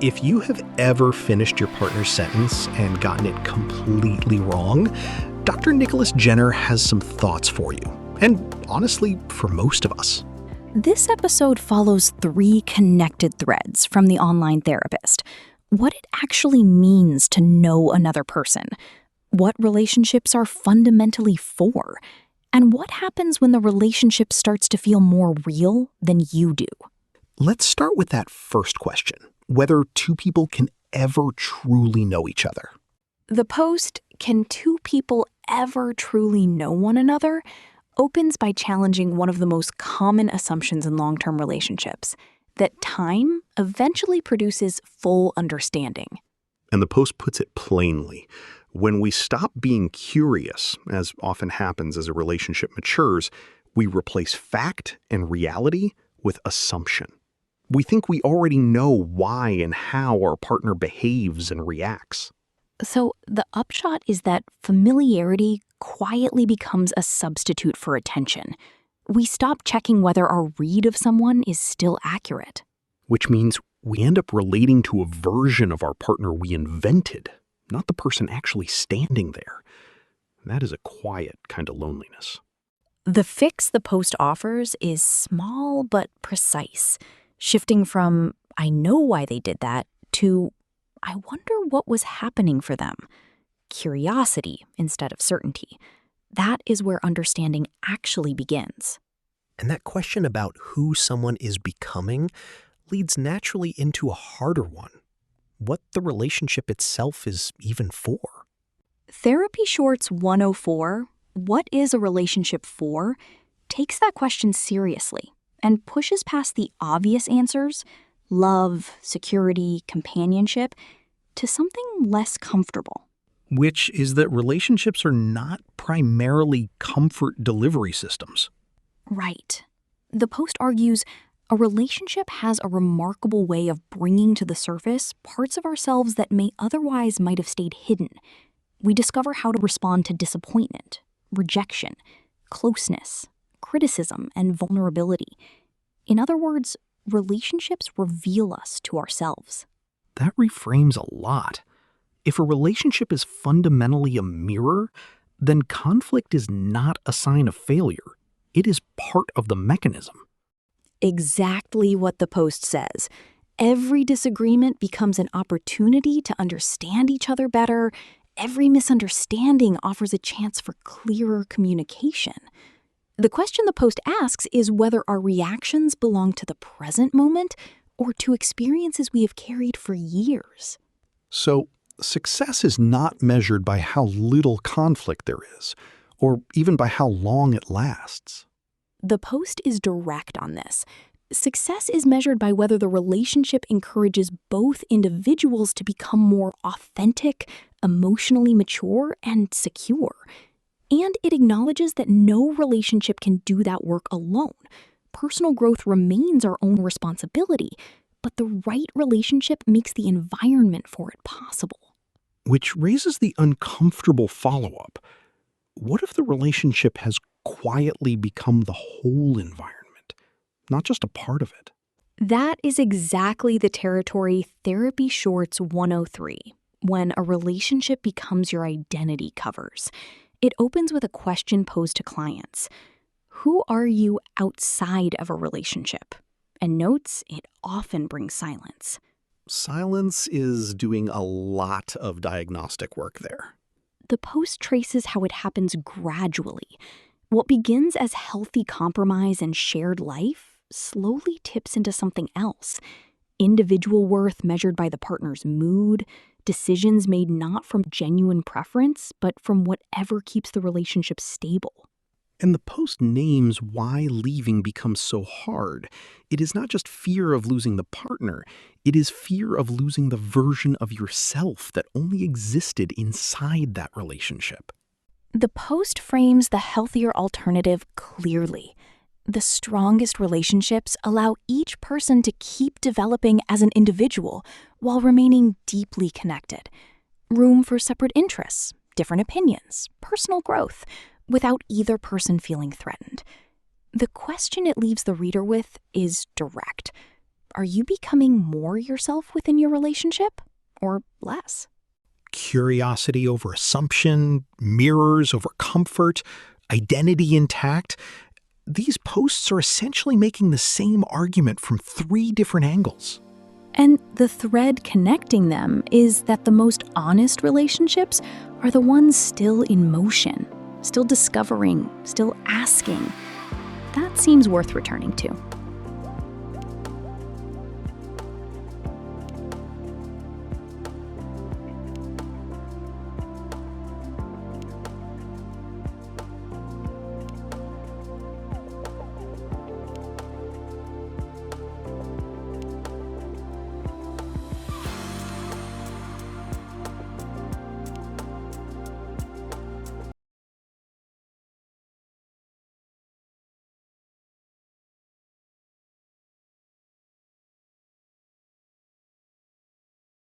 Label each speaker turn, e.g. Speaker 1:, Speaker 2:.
Speaker 1: If you have ever finished your partner's sentence and gotten it completely wrong, Dr. Nicholas Jenner has some thoughts for you. And honestly, for most of us.
Speaker 2: This episode follows 3 connected threads from the online therapist. What it actually means to know another person, what relationships are fundamentally for, and what happens when the relationship starts to feel more real than you do.
Speaker 1: Let's start with that first question, whether two people can ever truly know each other.
Speaker 2: The post, "Can two people ever truly know one another?" opens by challenging one of the most common assumptions in long-term relationships, that time eventually produces full understanding.
Speaker 1: And the post puts it plainly. When we stop being curious, as often happens as a relationship matures, we replace fact and reality with assumption. We think we already know why and how our partner behaves and reacts.
Speaker 2: So the upshot is that familiarity quietly becomes a substitute for attention. We stop checking whether our read of someone is still accurate.
Speaker 1: Which means we end up relating to a version of our partner we invented, not the person actually standing there. That is a quiet kind of loneliness.
Speaker 2: The fix the post offers is small but precise, shifting from "I know why they did that" to "I wonder what was happening for them." Curiosity instead of certainty. That is where understanding actually begins.
Speaker 3: And that question about who someone is becoming leads naturally into a harder one. What the relationship itself is even for.
Speaker 2: Therapy Shorts 104, "What is a relationship for?" takes that question seriously and pushes past the obvious answers, love, security, companionship, to something less comfortable.
Speaker 1: Which is that relationships are not primarily comfort delivery systems.
Speaker 2: Right. The post argues a relationship has a remarkable way of bringing to the surface parts of ourselves that might have stayed hidden. We discover how to respond to disappointment, rejection, closeness, criticism, and vulnerability. In other words, relationships reveal us to ourselves.
Speaker 1: That reframes a lot. If a relationship is fundamentally a mirror, then conflict is not a sign of failure. It is part of the mechanism.
Speaker 2: Exactly what the post says. Every disagreement becomes an opportunity to understand each other better. Every misunderstanding offers a chance for clearer communication. The question the post asks is whether our reactions belong to the present moment or to experiences we have carried for years.
Speaker 1: So, success is not measured by how little conflict there is, or even by how long it lasts.
Speaker 2: The post is direct on this. Success is measured by whether the relationship encourages both individuals to become more authentic, emotionally mature, and secure. And it acknowledges that no relationship can do that work alone. Personal growth remains our own responsibility, but the right relationship makes the environment for it possible.
Speaker 1: Which raises the uncomfortable follow-up. What if the relationship has quietly become the whole environment, not just a part of it?
Speaker 2: That is exactly the territory Therapy Shorts 103, when a relationship becomes your identity covers. It opens with a question posed to clients. Who are you outside of a relationship? And notes it often brings silence.
Speaker 1: Silence is doing a lot of diagnostic work there.
Speaker 2: The post traces how it happens gradually. What begins as healthy compromise and shared life slowly tips into something else. Individual worth measured by the partner's mood, decisions made not from genuine preference, but from whatever keeps the relationship stable.
Speaker 1: And the post names why leaving becomes so hard. It is not just fear of losing the partner. It is fear of losing the version of yourself that only existed inside that relationship.
Speaker 2: The post frames the healthier alternative clearly. The strongest relationships allow each person to keep developing as an individual while remaining deeply connected. Room for separate interests, different opinions, personal growth, without either person feeling threatened. The question it leaves the reader with is direct. Are you becoming more yourself within your relationship or less?
Speaker 3: Curiosity over assumption, mirrors over comfort, identity intact. These posts are essentially making the same argument from 3 different angles.
Speaker 2: And the thread connecting them is that the most honest relationships are the ones still in motion, still discovering, still asking. That seems worth returning to.